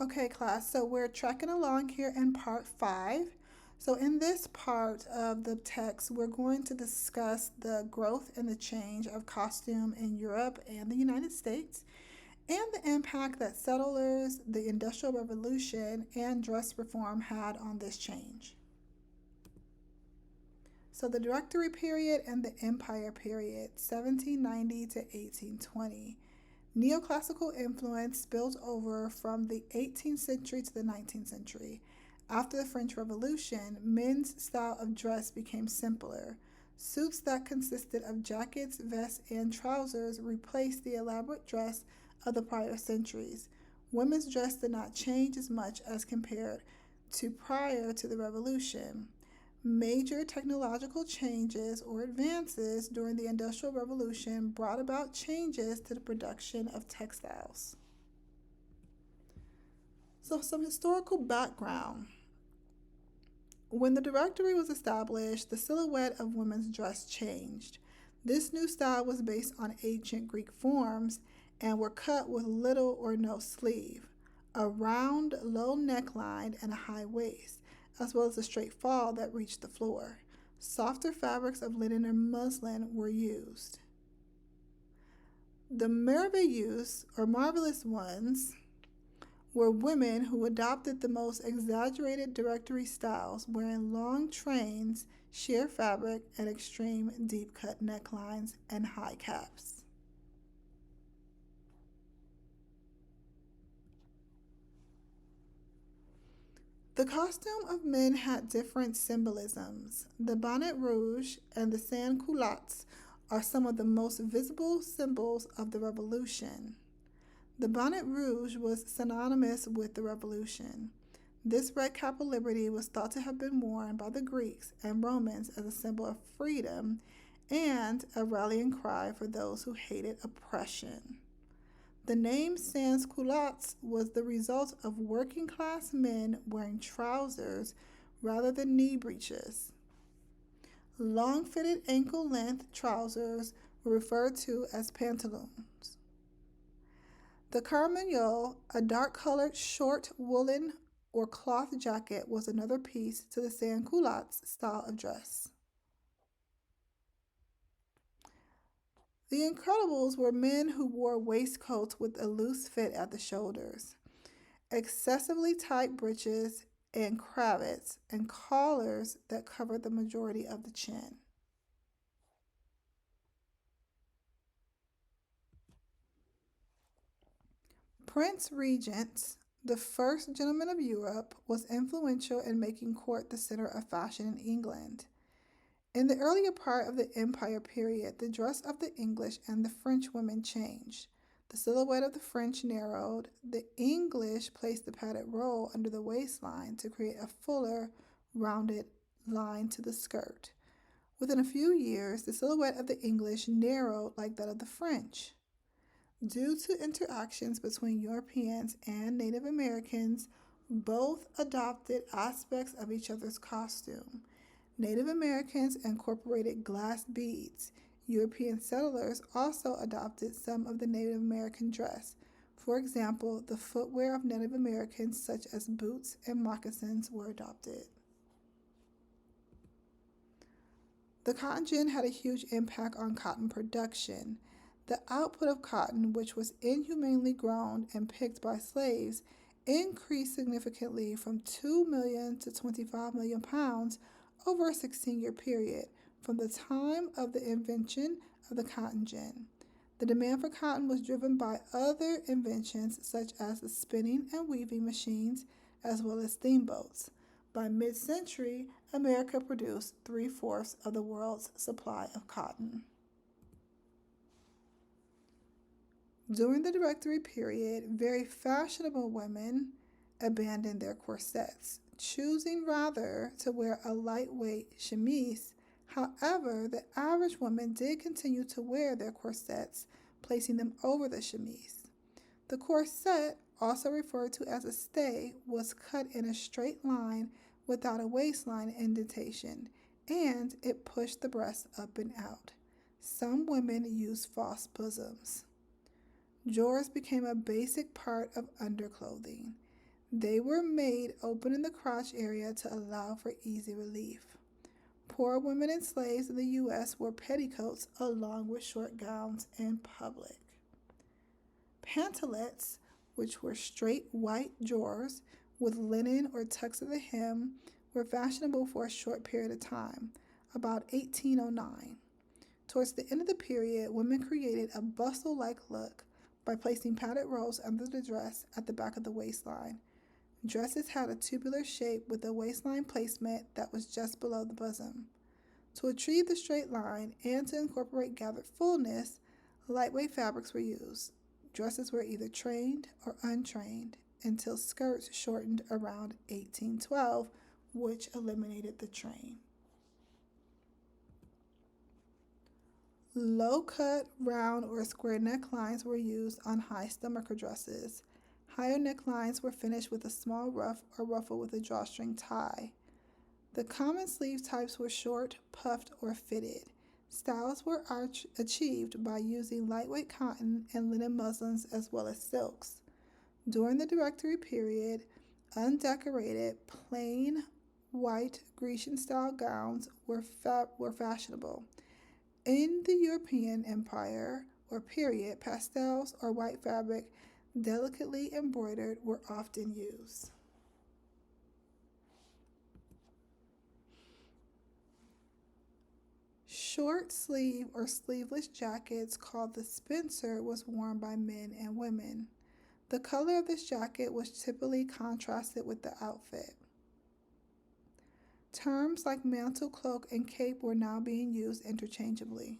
Okay, class, so we're tracking along here in part five. So, in this part of the text, we're going to discuss the growth and the change of costume in Europe and the United States, and the impact that settlers, the Industrial Revolution, and dress reform had on this change. So, the Directory period and the Empire period, 1790 to 1820. Neoclassical influence spilled over from the 18th century to the 19th century. After the French Revolution, men's style of dress became simpler. Suits that consisted of jackets, vests, and trousers replaced the elaborate dress of the prior centuries. Women's dress did not change as much as compared to prior to the Revolution. Major technological changes or advances during the Industrial Revolution brought about changes to the production of textiles. So, some historical background. When the Directory was established, the silhouette of women's dress changed. This new style was based on ancient Greek forms and were cut with little or no sleeve, a round, low neckline, and a high waist, as well as a straight fall that reached the floor. Softer fabrics of linen or muslin were used. The merveilleuses, or marvelous ones, were women who adopted the most exaggerated directory styles, wearing long trains, sheer fabric, and extreme deep cut necklines and high caps. The costume of men had different symbolisms. The bonnet rouge and the sans culottes are some of the most visible symbols of the revolution. The bonnet rouge was synonymous with the revolution. This red cap of liberty was thought to have been worn by the Greeks and Romans as a symbol of freedom and a rallying cry for those who hated oppression. The name sans culottes was the result of working class men wearing trousers rather than knee breeches. Long fitted ankle length trousers were referred to as pantaloons. The carmagnole, a dark colored short woolen or cloth jacket, was another piece to the sans culottes style of dress. The Incredibles were men who wore waistcoats with a loose fit at the shoulders, excessively tight breeches and cravats, and collars that covered the majority of the chin. Prince Regent, the first gentleman of Europe, was influential in making court the center of fashion in England. In the earlier part of the Empire period, the dress of the English and the French women changed. The silhouette of the French narrowed. The English placed the padded roll under the waistline to create a fuller, rounded line to the skirt. Within a few years, the silhouette of the English narrowed like that of the French. Due to interactions between Europeans and Native Americans, both adopted aspects of each other's costume. Native Americans incorporated glass beads. European settlers also adopted some of the Native American dress. For example, the footwear of Native Americans, such as boots and moccasins, were adopted. The cotton gin had a huge impact on cotton production. The output of cotton, which was inhumanely grown and picked by slaves, increased significantly from 2 million to 25 million pounds over a 16-year period from the time of the invention of the cotton gin. The demand for cotton was driven by other inventions such as the spinning and weaving machines as well as steamboats. By mid century, America produced three-fourths of the world's supply of cotton. During the Directory period, very fashionable women abandoned their corsets, choosing rather to wear a lightweight chemise. However, the average woman did continue to wear their corsets, placing them over the chemise. The corset, also referred to as a stay, was cut in a straight line without a waistline indentation, and it pushed the breasts up and out. Some women used false bosoms. Drawers became a basic part of underclothing. They were made open in the crotch area to allow for easy relief. Poor women and slaves in the U.S. wore petticoats along with short gowns in public. Pantalettes, which were straight white drawers with linen or tucks at the hem, were fashionable for a short period of time, about 1809. Towards the end of the period, women created a bustle-like look by placing padded rolls under the dress at the back of the waistline. Dresses had a tubular shape with a waistline placement that was just below the bosom. To achieve the straight line and to incorporate gathered fullness, lightweight fabrics were used. Dresses were either trained or untrained until skirts shortened around 1812, which eliminated the train. Low-cut, round, or square necklines were used on high stomacher dresses. Higher necklines were finished with a small ruff or ruffle with a drawstring tie. The common sleeve types were short, puffed, or fitted. Styles were achieved by using lightweight cotton and linen muslins as well as silks. During the Directory period, undecorated, plain, white Grecian-style gowns were fashionable. In the European Empire or period, pastels or white fabric delicately embroidered were often used. Short sleeve or sleeveless jackets called the spencer was worn by men and women. The color of this jacket was typically contrasted with the outfit. Terms like mantle, cloak, and cape were now being used interchangeably.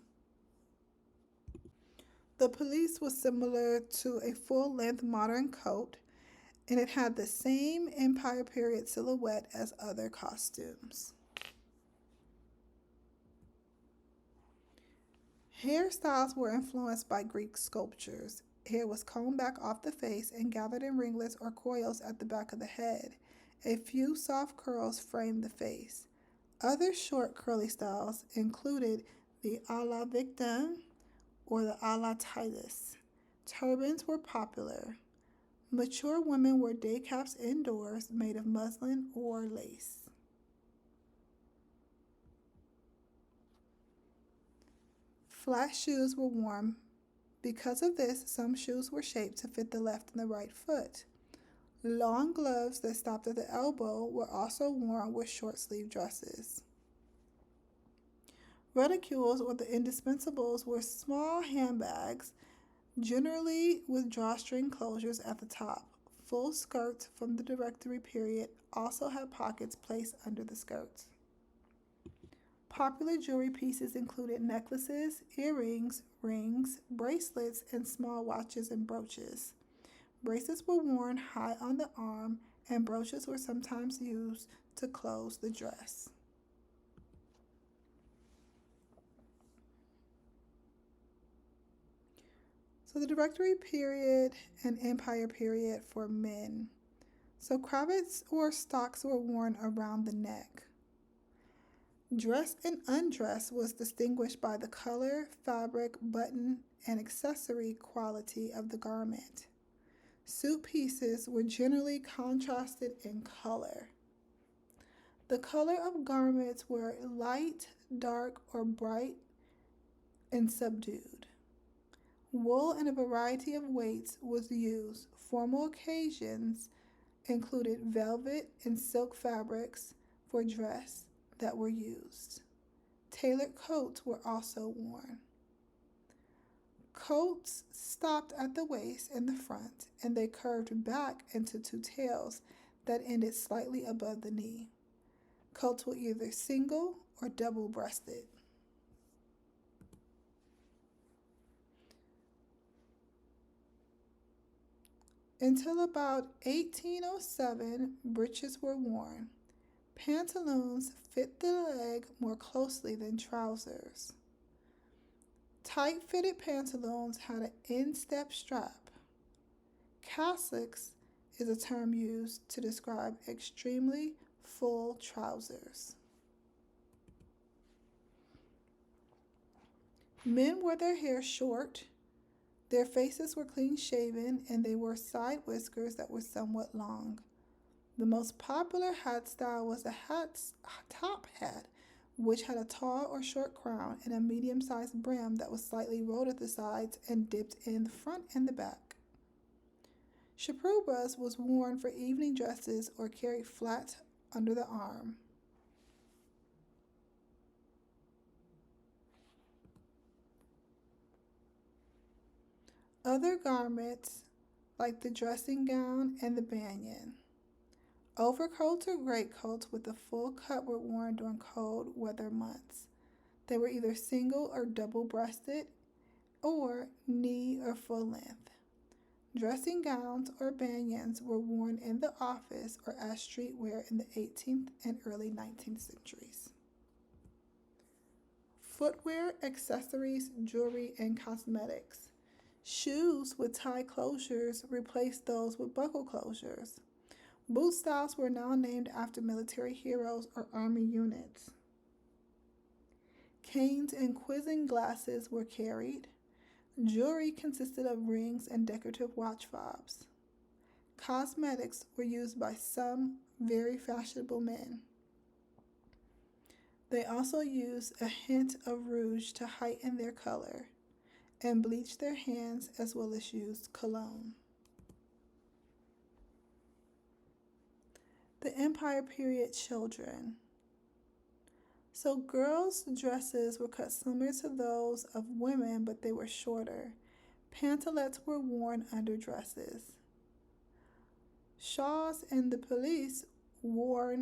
The pelisse was similar to a full-length modern coat, and it had the same Empire period silhouette as other costumes. Hairstyles were influenced by Greek sculptures. Hair was combed back off the face and gathered in ringlets or coils at the back of the head. A few soft curls framed the face. Other short curly styles included the a la Victim or the a la Titus. Turbans were popular. Mature women wore day caps indoors made of muslin or lace. Flat shoes were worn. Because of this, some shoes were shaped to fit the left and the right foot. Long gloves that stopped at the elbow were also worn with short-sleeved dresses. Reticules, or the indispensables, were small handbags, generally with drawstring closures at the top. Full skirts from the Directory period also had pockets placed under the skirts. Popular jewelry pieces included necklaces, earrings, rings, bracelets, and small watches and brooches. Bracelets were worn high on the arm, and brooches were sometimes used to close the dress. So the Directory period and Empire period for men. So cravats or stocks were worn around the neck. Dress and undress was distinguished by the color, fabric, button, and accessory quality of the garment. Suit pieces were generally contrasted in color. The color of garments were light, dark, or bright and subdued. Wool in a variety of weights was used. Formal occasions included velvet and silk fabrics for dress that were used. Tailored coats were also worn. Coats stopped at the waist in the front, and they curved back into two tails that ended slightly above the knee. Coats were either single or double-breasted. Until about 1807, breeches were worn. Pantaloons fit the leg more closely than trousers. Tight-fitted pantaloons had an instep strap. Cassocks is a term used to describe extremely full trousers. Men wore their hair short, their faces were clean-shaven, and they wore side whiskers that were somewhat long. The most popular hat style was a top hat, which had a tall or short crown and a medium sized brim that was slightly rolled at the sides and dipped in the front and the back. Shaprubas was worn for evening dresses or carried flat under the arm. Other garments, like the dressing gown and the banyan. Overcoats or greatcoats with a full cut were worn during cold weather months. They were either single or double breasted or knee or full length. Dressing gowns or banyans were worn in the office or as streetwear in the 18th and early 19th centuries. Footwear, accessories, jewelry, and cosmetics. Shoes with tie closures replaced those with buckle closures. Boot styles were now named after military heroes or army units. Canes and quizzing glasses were carried. Jewelry consisted of rings and decorative watch fobs. Cosmetics were used by some very fashionable men. They also used a hint of rouge to heighten their color and bleached their hands as well as used cologne. The Empire period children. So girls' dresses were cut similar to those of women, but they were shorter. Pantalettes were worn under dresses. Shawls and the pelisse were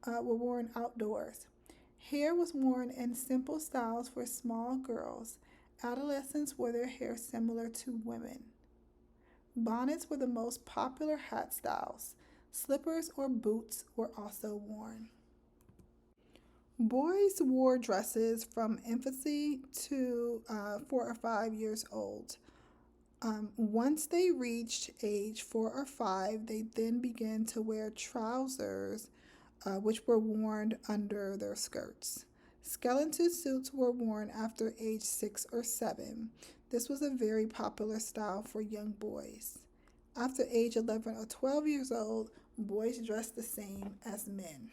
worn outdoors. Hair was worn in simple styles for small girls. Adolescents wore their hair similar to women. Bonnets were the most popular hat styles. Slippers or boots were also worn. Boys wore dresses from infancy to 4 or 5 years old. Once they reached age 4 or 5, they then began to wear trousers, which were worn under their skirts. Skeleton suits were worn after age 6 or 7. This was a very popular style for young boys. After age 11 or 12 years old, boys dressed the same as men.